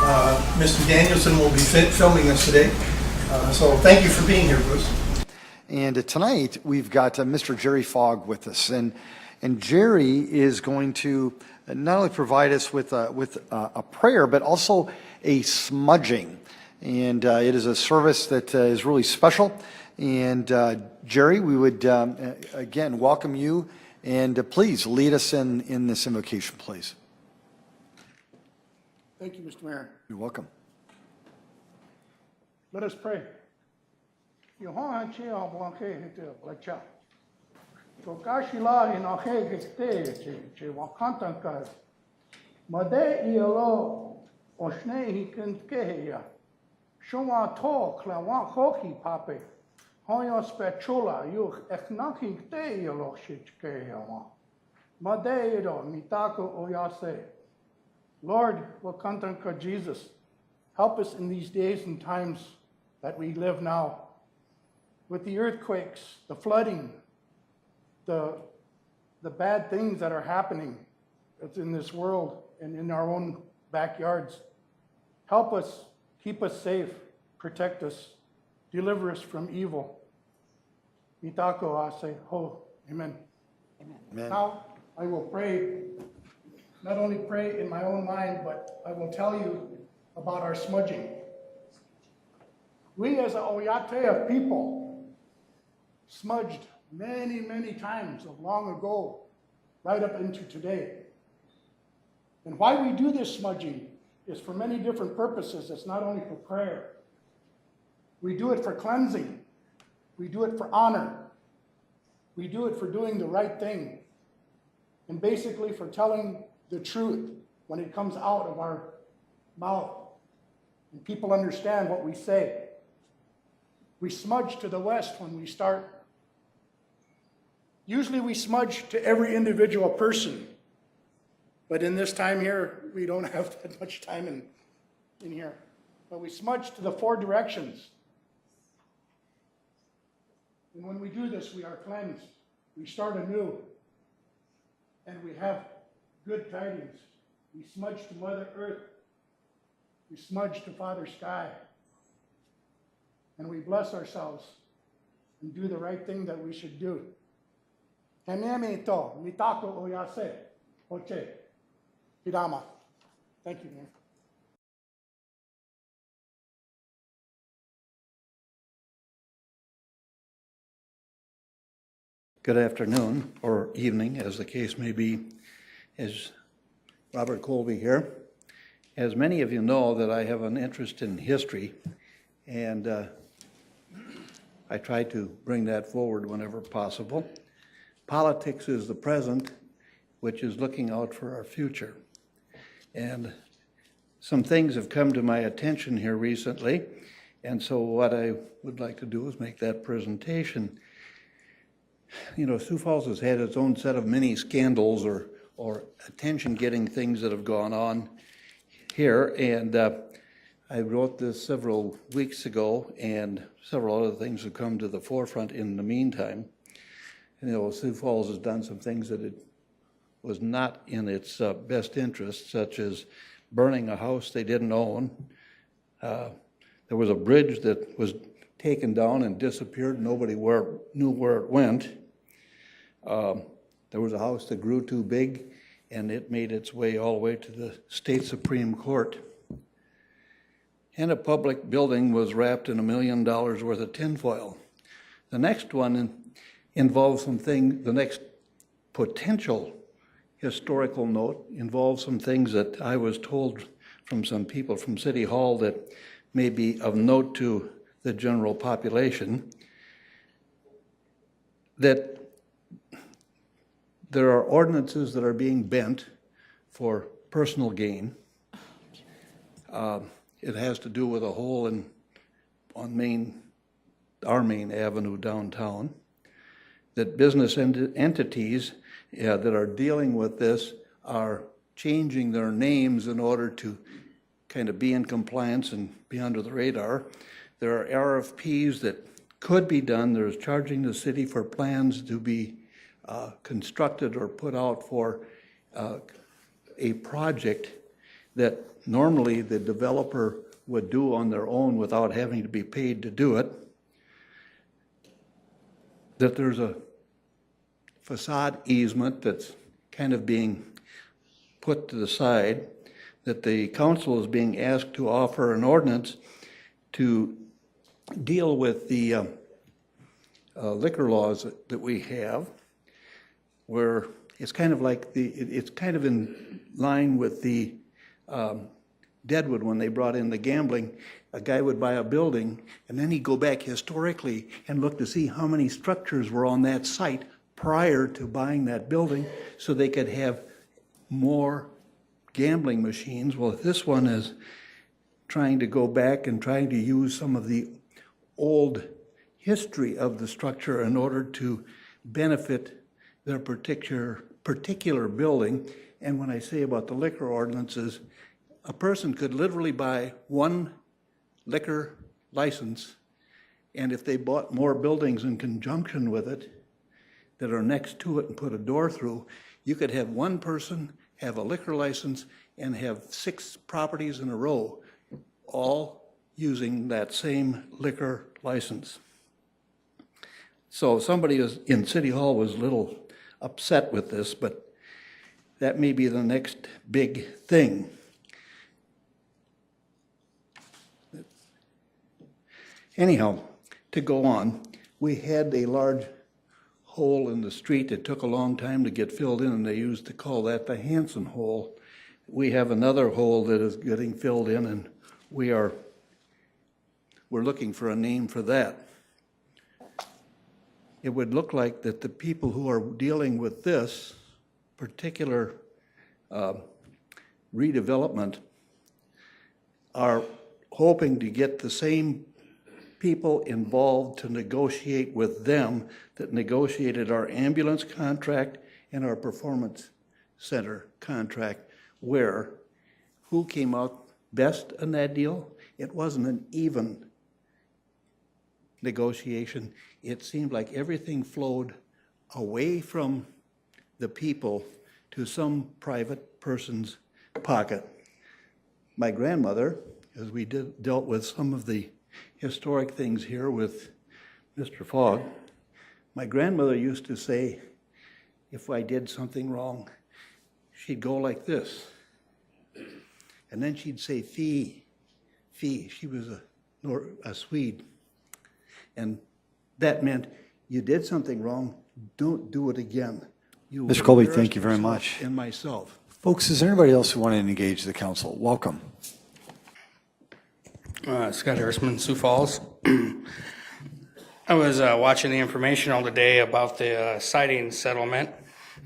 Mr. Danielson will be filming us today. So thank you for being here, Bruce. And tonight we've got Mr. Jerry Fogg with us, and Jerry is going to not only provide us with a prayer, but also a smudging. And it is a service that is really special. And Jerry, we would again welcome you, and please lead us in this invocation, please. Thank you, Mr. Mayor. You're welcome. Let us pray. Lord, Jesus, help us in these days and times that we live now, with the earthquakes, the flooding, the bad things that are happening in this world and in our own backyards. Help us, keep us safe, protect us, deliver us from evil. Mitako ase ho. Amen. Amen. Now I will pray. Not only pray in my own mind, but I will tell you about our smudging. We as a Oyate of people smudged many, many times of long ago, right up into today. And why we do this smudging is for many different purposes. It's not only for prayer. We do it for cleansing. We do it for honor. We do it for doing the right thing. And basically for telling the truth when it comes out of our mouth and people understand what we say. We smudge to the west when we start. Usually we smudge to every individual person, but in this time here, we don't have that much time in here. But we smudge to the four directions. And when we do this, we are cleansed. We start anew, and we have good tidings. We smudge to Mother Earth. We smudge to Father Sky. And we bless ourselves and do the right thing that we should do. Tememito, mitako oyase, oche, hidama. Thank you, man. Good afternoon, or evening, as the case may be. Is Robert Colby here. As many of you know, that I have an interest in history, and I try to bring that forward whenever possible. Politics is the present, which is looking out for our future. And some things have come to my attention here recently, and so what I would like to do is make that presentation. You know, Sioux Falls has had its own set of mini scandals or attention-getting things that have gone on here, and I wrote this several weeks ago, and several other things have come to the forefront in the meantime. You know, Sioux Falls has done some things that it was not in its best interest, such as burning a house they didn't own. There was a bridge that was taken down and disappeared. Nobody knew where it went. There was a house that grew too big, and it made its way all the way to the state Supreme Court. And a public building was wrapped in $1 million worth of tinfoil. The next one involves the next potential historical note involves some things that I was told from some people from City Hall that may be of note to the general population, that there are ordinances that are being bent for personal gain. It has to do with a hole on our main avenue downtown, that business entities that are dealing with this are changing their names in order to kind of be in compliance and be under the radar. There are RFPs that could be done. There's charging the city for plans to be constructed or put out for a project that normally the developer would do on their own without having to be paid to do it, that there's a facade easement that's kind of being put to the side, that the council is being asked to offer an ordinance to deal with the liquor laws that we have, where it's kind of like it's kind of in line with the Deadwood when they brought in the gambling. A guy would buy a building and then he'd go back historically and look to see how many structures were on that site prior to buying that building so they could have more gambling machines. Well, this one is trying to go back and trying to use some of the old history of the structure in order to benefit their particular building. And when I say about the liquor ordinances, a person could literally buy one liquor license, and if they bought more buildings in conjunction with it that are next to it and put a door through, you could have one person have a liquor license and have 6 properties in a row, all using that same liquor license. So somebody in City Hall was a little upset with this, but that may be the next big thing. Anyhow, to go on, we had a large hole in the street that took a long time to get filled in, and they used to call that the Hansen hole. We have another hole that is getting filled in, and we're looking for a name for that. It would look like that the people who are dealing with this particular redevelopment are hoping to get the same people involved to negotiate with them that negotiated our ambulance contract and our performance center contract, where who came out best in that deal? It wasn't an even negotiation. It seemed like everything flowed away from the people to some private person's pocket. My grandmother, as we dealt with some of the historic things here with Mr. Fogg, my grandmother used to say, if I did something wrong, she'd go like this. And then she'd say, fee, fee. She was a Swede. And that meant you did something wrong, don't do it again. Mr. Colby, thank you very much. And myself. Folks, is there anybody else who want to engage the council? Welcome. Scott Harrisman, Sioux Falls. I was watching the information all today about the siding settlement.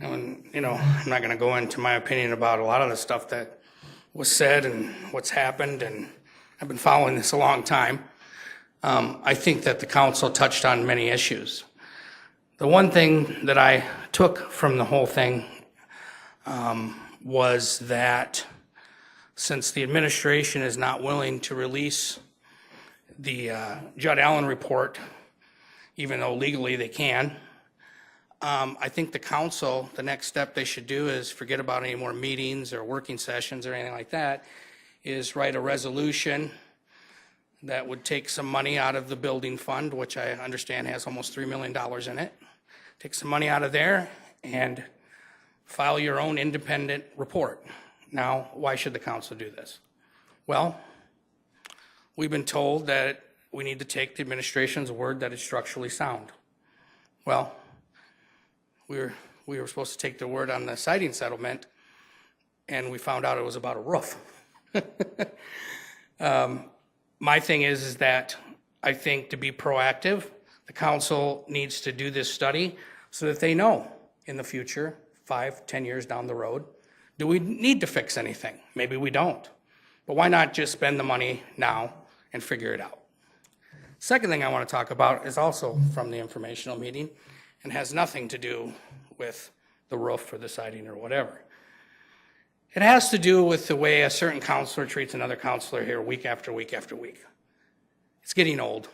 And, you know, I'm not going to go into my opinion about a lot of the stuff that was said and what's happened, and I've been following this a long time. I think that the council touched on many issues. The one thing that I took from the whole thing was that since the administration is not willing to release the Judd Allen report, even though legally they can, I think the council, the next step they should do is forget about any more meetings or working sessions or anything like that, is write a resolution that would take some money out of the building fund, which I understand has almost $3 million in it. Take some money out of there and file your own independent report. Now, why should the council do this? Well, we've been told that we need to take the administration's word that it's structurally sound. Well, we were supposed to take the word on the siding settlement, and we found out it was about a roof. My thing is that I think to be proactive, the council needs to do this study so that they know in the future, 5, 10 years down the road, do we need to fix anything? Maybe we don't. But why not just spend the money now and figure it out? Second thing I want to talk about is also from the informational meeting and has nothing to do with the roof or the siding or whatever. It has to do with the way a certain counselor treats another counselor here week after week after week. It's getting old.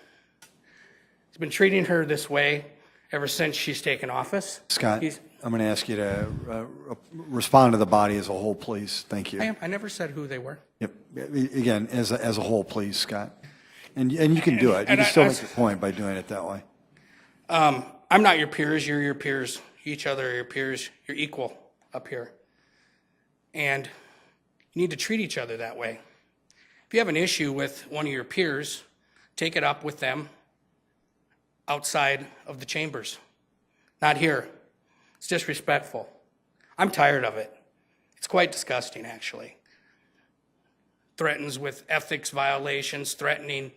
He's been treating her this way ever since she's taken office. Scott, I'm going to ask you to respond to the body as a whole, please. Thank you. I never said who they were. Yep. Again, as a whole, please, Scott. And you can do it. You can still make your point by doing it that way. I'm not your peers, you're your peers. Each other are your peers. You're equal up here. And you need to treat each other that way. If you have an issue with one of your peers, take it up with them outside of the chambers, not here. It's disrespectful. I'm tired of it. It's quite disgusting, actually. Threatens with ethics violations, threatening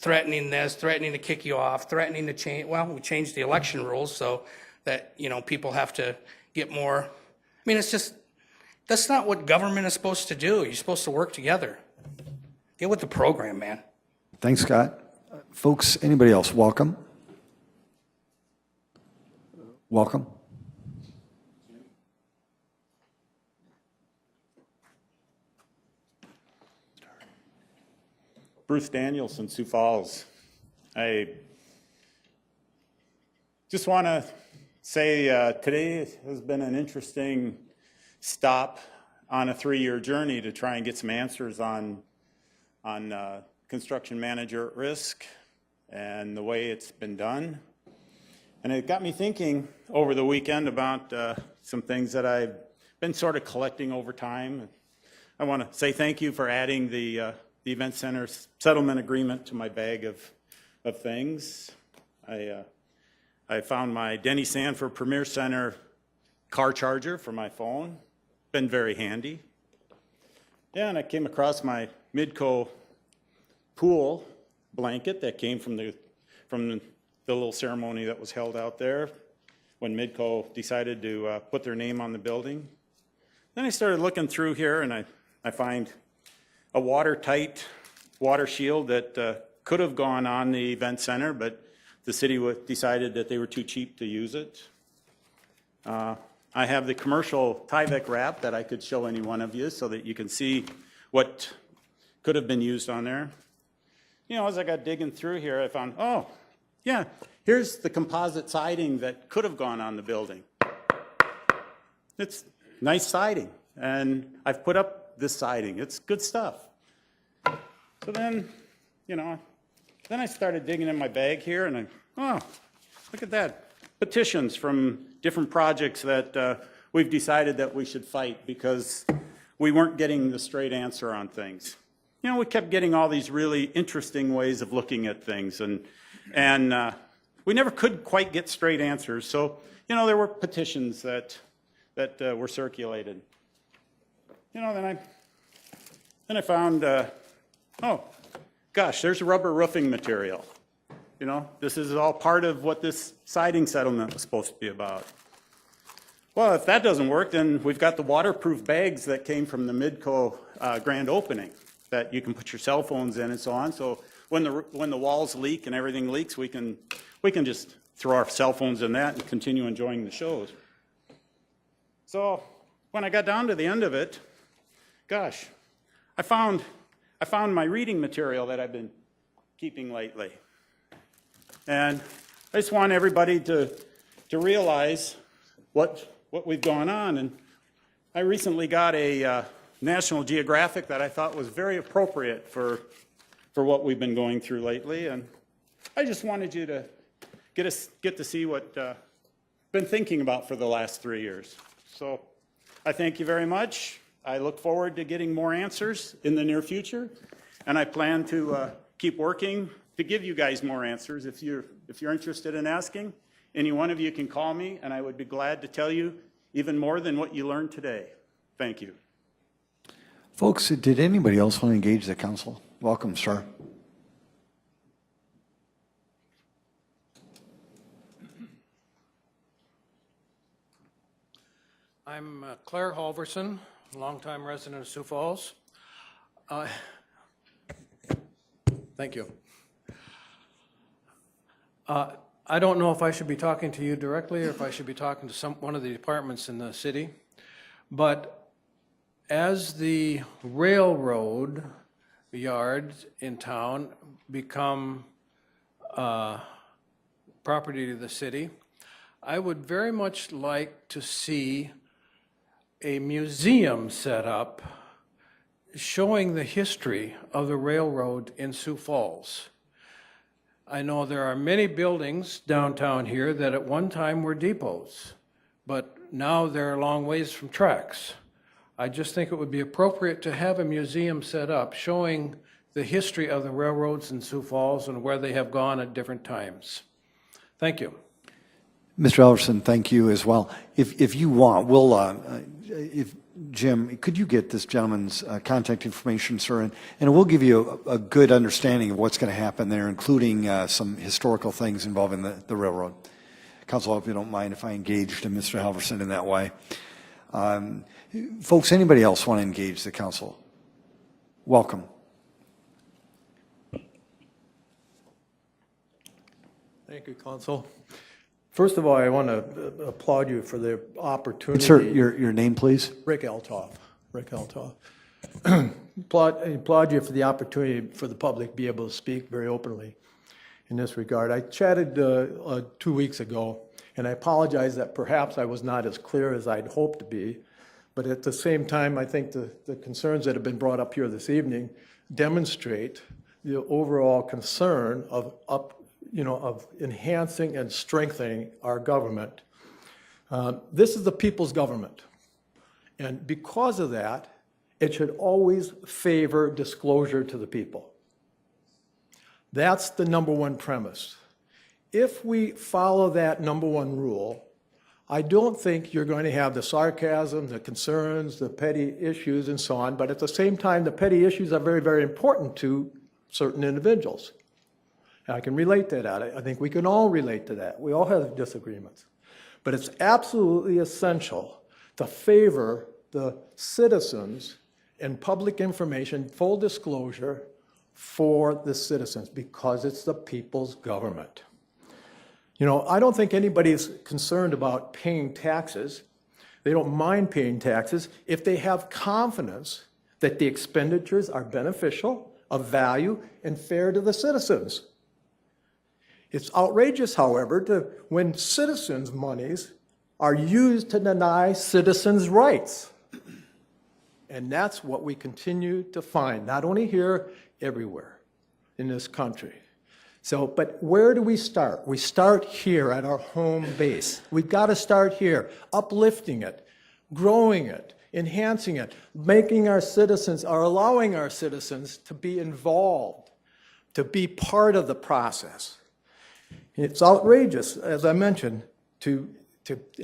this, threatening to kick you off, threatening to change. Well, we changed the election rules so that, you know, people have to get more. I mean, it's just, that's not what government is supposed to do. You're supposed to work together. Get with the program, man. Thanks, Scott. Folks, anybody else? Welcome. Welcome. Bruce Danielson, Sioux Falls. I just want to say today has been an interesting stop on a 3-year journey to try and get some answers on construction manager at risk and the way it's been done. And it got me thinking over the weekend about some things that I've been sort of collecting over time. I want to say thank you for adding the Event Center settlement agreement to my bag of things. I found my Denny Sanford Premier Center car charger for my phone. Been very handy. Yeah, and I came across my Midco pool blanket that came from the little ceremony that was held out there when Midco decided to put their name on the building. Then I started looking through here, and I find a watertight water shield that could have gone on the event center, but the city decided that they were too cheap to use it. I have the commercial Tyvek wrap that I could show any one of you so that you can see what could have been used on there. You know, as I got digging through here, I found, oh, yeah, here's the composite siding that could have gone on the building. It's nice siding, and I've put up this siding. It's good stuff. So then, you know, then I started digging in my bag here, and oh, look at that. Petitions from different projects that we've decided that we should fight because we weren't getting the straight answer on things. You know, we kept getting all these really interesting ways of looking at things, and we never could quite get straight answers. So, you know, there were petitions that were circulated. You know, then I found, oh, gosh, there's rubber roofing material. You know, this is all part of what this siding settlement was supposed to be about. Well, if that doesn't work, then we've got the waterproof bags that came from the Midco grand opening that you can put your cell phones in and so on. So when the walls leak and everything leaks, we can just throw our cell phones in that and continue enjoying the shows. So when I got down to the end of it, gosh, I found my reading material that I've been keeping lately. And I just want everybody to realize what we've gone on. And I recently got a National Geographic that I thought was very appropriate for what we've been going through lately. And I just wanted you to get to see what I've been thinking about for the last 3 years. So I thank you very much. I look forward to getting more answers in the near future. And I plan to keep working to give you guys more answers. If you're interested in asking, any one of you can call me, and I would be glad to tell you even more than what you learned today. Thank you. Folks, did anybody else want to engage the council? Welcome, sir. I'm Claire Halverson, longtime resident of Sioux Falls. Thank you. I don't know if I should be talking to you directly or if I should be talking to one of the departments in the city, but as the railroad yards in town become property of the city, I would very much like to see a museum set up showing the history of the railroad in Sioux Falls. I know there are many buildings downtown here that at one time were depots, but now they're a long ways from tracks. I just think it would be appropriate to have a museum set up showing the history of the railroads in Sioux Falls and where they have gone at different times. Thank you. Mr. Elverson, thank you as well. If you want, we'll, Jim, could you get this gentleman's contact information, sir? And we'll give you a good understanding of what's going to happen there, including some historical things involving the railroad. Council, I hope you don't mind if I engaged Mr. Halverson in that way. Folks, anybody else want to engage the council? Welcome. Thank you, Council. First of all, I want to applaud you for the opportunity. Sir, your name, please. Rick Altaf. Rick Altaf. Applaud you for the opportunity for the public to be able to speak very openly in this regard. I chatted 2 weeks ago, and I apologize that perhaps I was not as clear as I'd hoped to be. But at the same time, I think the concerns that have been brought up here this evening demonstrate the overall concern of enhancing and strengthening our government. This is the people's government. And because of that, it should always favor disclosure to the people. That's the number one premise. If we follow that number one rule, I don't think you're going to have the sarcasm, the concerns, the petty issues, and so on. But at the same time, the petty issues are very, very important to certain individuals. And I can relate to that. I think we can all relate to that. We all have disagreements. But it's absolutely essential to favor the citizens and public information, full disclosure for the citizens, because it's the people's government. You know, I don't think anybody's concerned about paying taxes. They don't mind paying taxes if they have confidence that the expenditures are beneficial, of value, and fair to the citizens. It's outrageous, however, when citizens' monies are used to deny citizens' rights. And that's what we continue to find, not only here, everywhere in this country. So, but where do we start? We start here at our home base. We've got to start here, uplifting it, growing it, enhancing it, making our citizens, or allowing our citizens to be involved, to be part of the process. It's outrageous, as I mentioned, to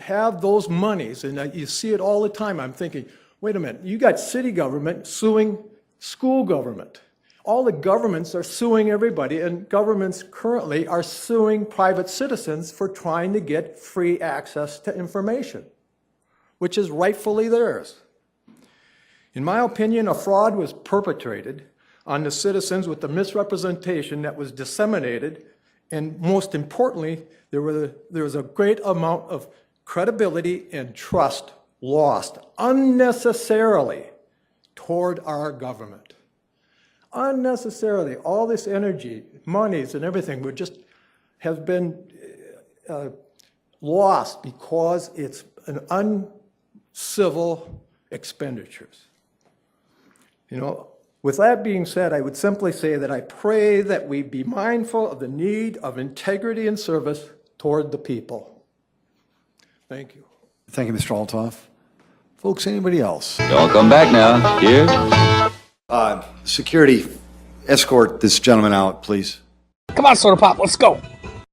have those monies, and you see it all the time. I'm thinking, wait a minute, you got city government suing school government. All the governments are suing everybody, and governments currently are suing private citizens for trying to get free access to information, which is rightfully theirs. In my opinion, a fraud was perpetrated on the citizens with the misrepresentation that was disseminated, and most importantly, there was a great amount of credibility and trust lost unnecessarily toward our government. Unnecessarily, all this energy, monies, and everything have been lost because it's an uncivil expenditures. You know, with that being said, I would simply say that I pray that we be mindful of the need of integrity and service toward the people. Thank you. Thank you, Mr. Altaf. Folks, anybody else? Don't come back now. Here. Security, escort this gentleman out, please. Come on, Soda Pop, let's go.